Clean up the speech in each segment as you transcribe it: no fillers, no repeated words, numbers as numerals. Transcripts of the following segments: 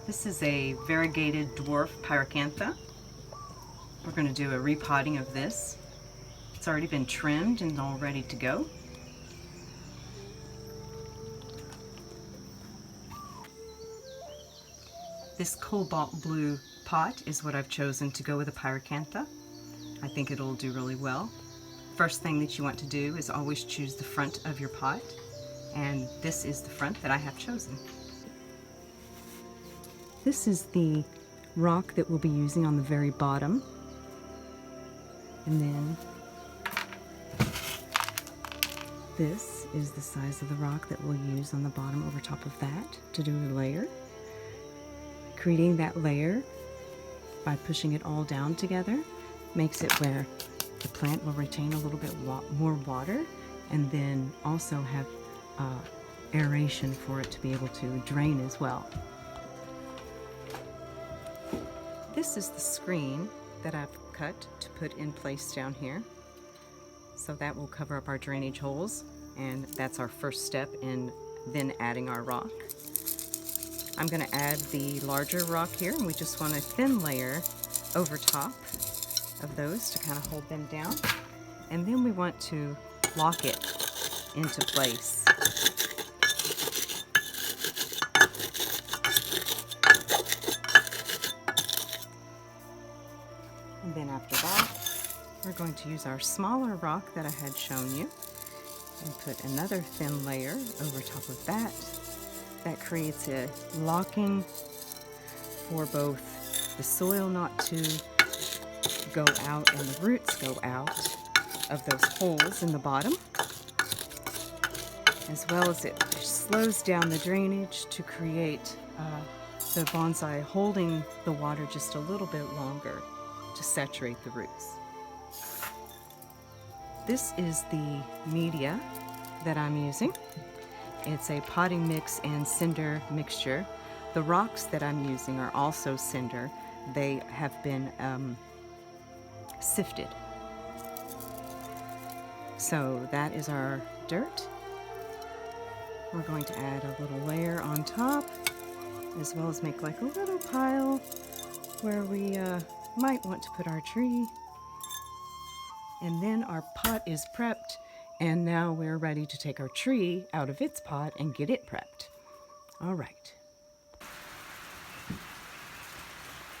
This is a variegated dwarf Pyracantha. We're going to do a repotting of this. It's already been trimmed and all ready to go. This cobalt blue pot is what I've chosen to go with a Pyracantha. I think it'll do really well. First thing that you want to do is always choose the front of your pot, and this is the front that I have chosen. This is the rock that we'll be using on the very bottom. And then this is the size of the rock that we'll use on the bottom over top of that to do a layer. Creating that layer by pushing it all down together makes it where the plant will retain a little bit more water and then also have aeration for it to be able to drain as well. This is the screen that I've cut to put in place down here. So that will cover up our drainage holes, and that's our first step in then adding our rock. I'm going to add the larger rock here, and we just want a thin layer over top of those to kind of hold them down. And then we want to lock it into place. And then after that, we're going to use our smaller rock that I had shown you and put another thin layer over top of that. That creates a locking for both the soil not to go out and the roots go out of those holes in the bottom, as well as it slows down the drainage to create the bonsai holding the water just a little bit longer to saturate the roots. This is the media that I'm using. It's a potting mix and cinder mixture. The rocks that I'm using are also cinder. They have been sifted. So that is our dirt. We're going to add a little layer on top, as well as make like a little pile where we might want to put our tree. And then our pot is prepped, and now we're ready to take our tree out of its pot and get it prepped. All right.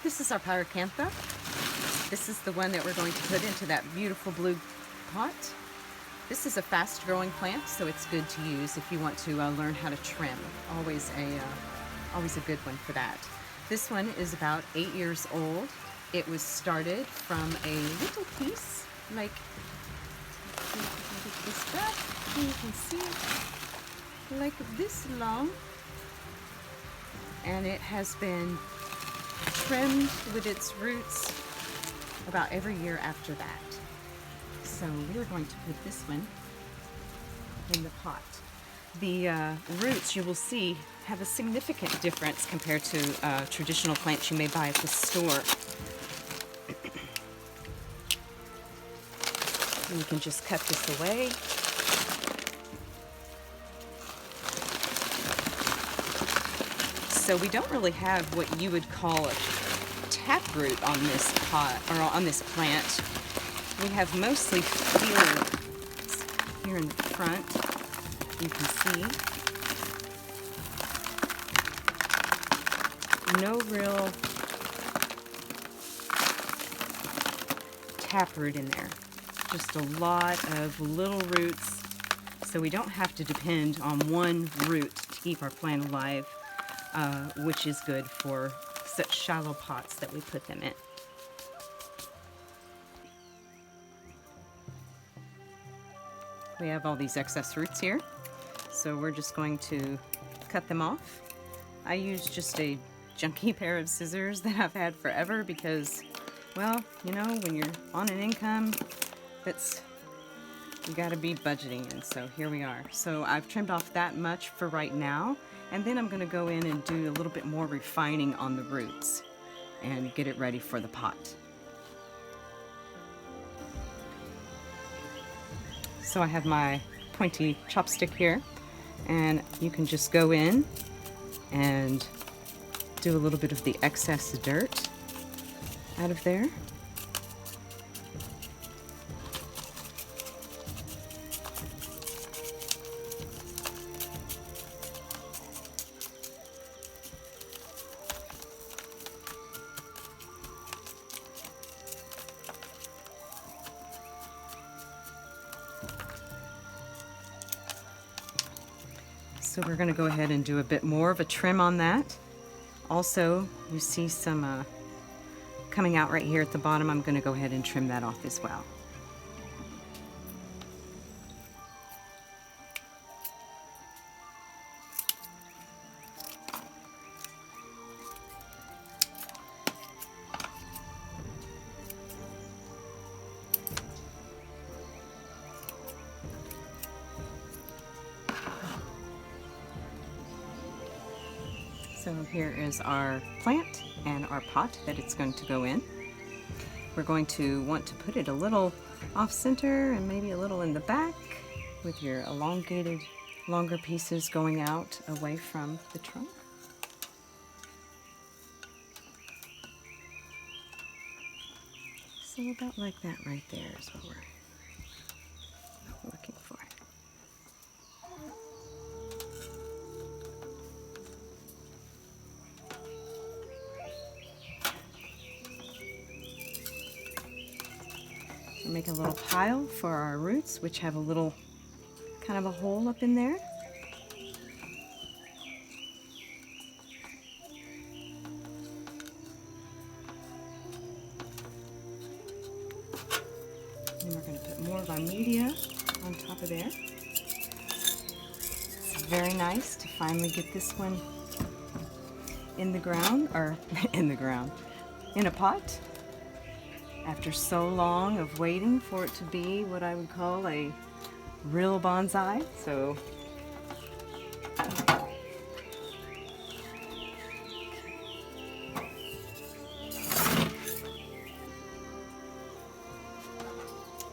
This is our Pyracantha. This is the one that we're going to put into that beautiful blue pot. This is a fast-growing plant, so it's good to use if you want to learn how to trim. Always a good one for that. This one is about 8 years old. It was started from a little piece, like this back, and you can see, like this long, and it has been trimmed with its roots about every year after that. So we're going to put this one in the pot. The roots, you will see, have a significant difference compared to traditional plants you may buy at the store. You can just cut this away. So we don't really have what you would call a taproot on this pot, or on this plant. We have mostly feelers here in the front. You can see no real taproot in there. Just a lot of little roots, so we don't have to depend on one root to keep our plant alive, which is good for such shallow pots that we put them in. We have all these excess roots here, so we're just going to cut them off. I use just a junky pair of scissors that I've had forever because, well, you know, when you're on an income, you gotta be budgeting, and so here we are. So I've trimmed off that much for right now, and then I'm gonna go in and do a little bit more refining on the roots and get it ready for the pot. So I have my pointy chopstick here, and you can just go in and do a little bit of the excess dirt out of there. So we're going to go ahead and do a bit more of a trim on that. Also, you see some coming out right here at the bottom. I'm going to go ahead and trim that off as well. So here is our plant and our pot that it's going to go in. We're going to want to put it a little off center and maybe a little in the back with your elongated, longer pieces going out away from the trunk. So about like that right there is what we're looking for. Make a little pile for our roots, which have a little kind of a hole up in there. And we're going to put more of our media on top of there. It's very nice to finally get this one in the ground, or in a pot. After so long of waiting for it to be what I would call a real bonsai. So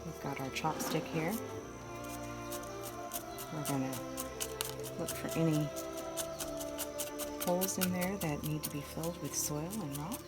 we've got our chopstick here. We're going to look for any holes in there that need to be filled with soil and rock.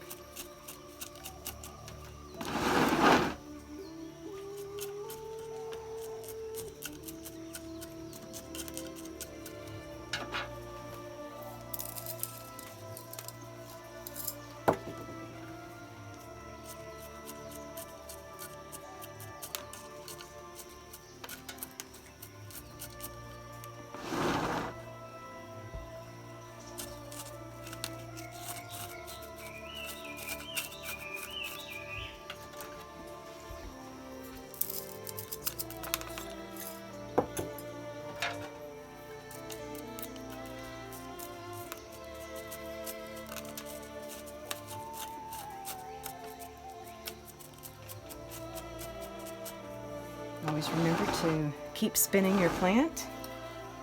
Always remember to keep spinning your plant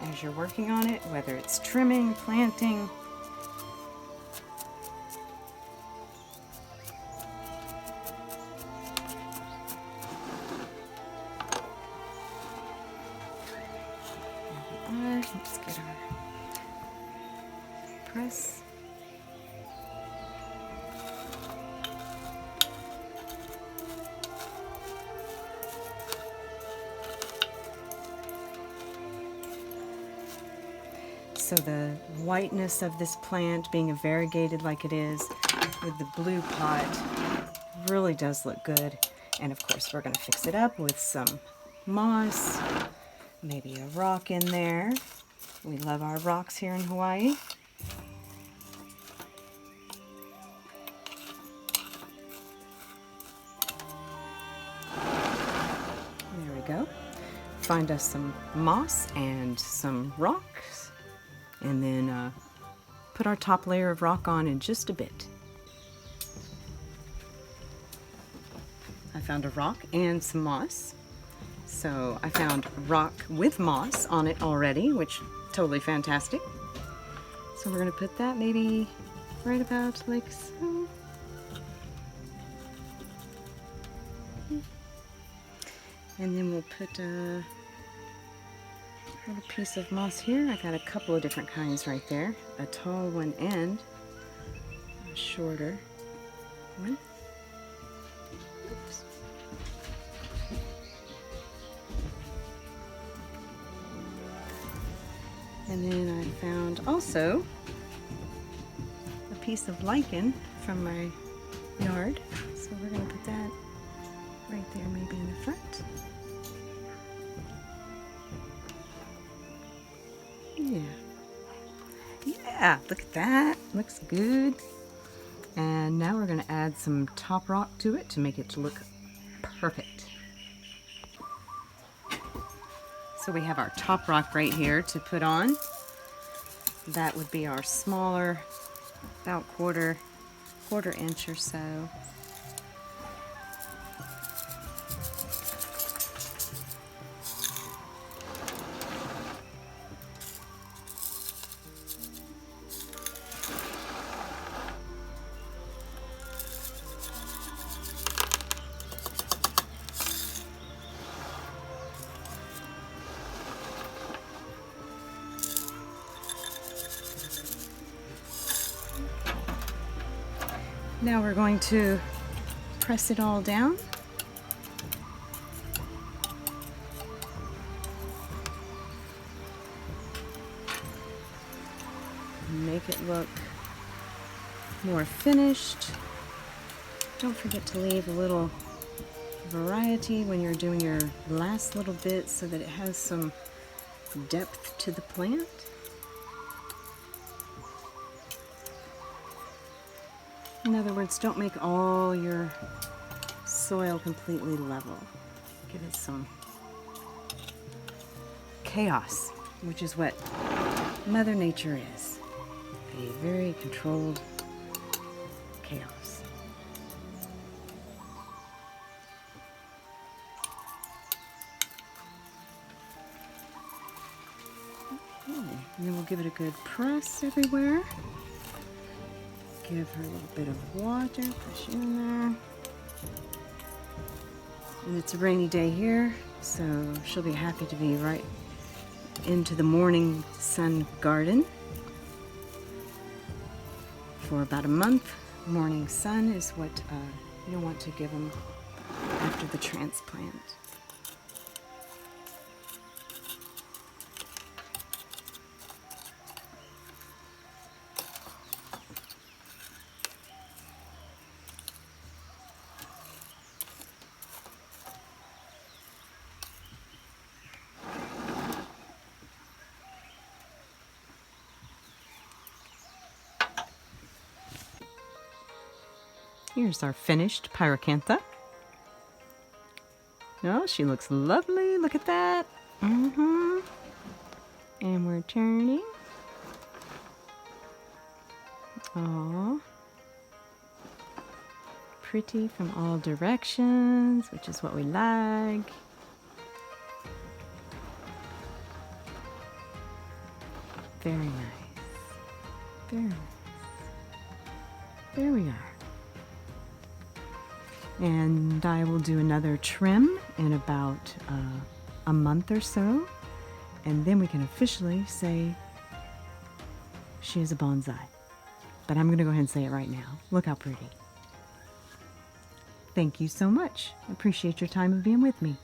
as you're working on it, whether it's trimming, planting. There we are. Let's get our press. So the whiteness of this plant being a variegated like it is with the blue pot really does look good. And of course we're going to fix it up with some moss, maybe a rock in there. We love our rocks here in Hawaii. There we go. Find us some moss and some rocks. And then put our top layer of rock on in just a bit. I found a rock and some moss. So I found rock with moss on it already, which totally fantastic. So we're going to put that maybe right about like so. And then we'll put a little piece of moss here. I got a couple of different kinds right there. A tall one and a shorter one. Oops. And then I found also a piece of lichen from my yard. So we're going to put that right there, maybe in the front. Yeah. Yeah, look at that. Looks good. And now we're going to add some top rock to it to make it look perfect. So we have our top rock right here to put on. That would be our smaller, about quarter inch or so. Now we're going to press it all down. Make it look more finished. Don't forget to leave a little variety when you're doing your last little bit so that it has some depth to the plant. In other words, don't make all your soil completely level. Give it some chaos, which is what Mother Nature is. A very controlled chaos. Okay, and then we'll give it a good press everywhere. Give her a little bit of water, push in there. And it's a rainy day here, so she'll be happy to be right into the morning sun garden. For about a month, morning sun is what you'll want to give them after the transplant. Here's our finished Pyracantha. Oh, she looks lovely. Look at that. And we're turning. Oh, pretty from all directions, which is what we like. Very nice. Very nice. There we are. And I will do another trim in about a month or so, and then we can officially say she is a bonsai. But I'm going to go ahead and say it right now. Look how pretty. Thank you so much. I appreciate your time of being with me.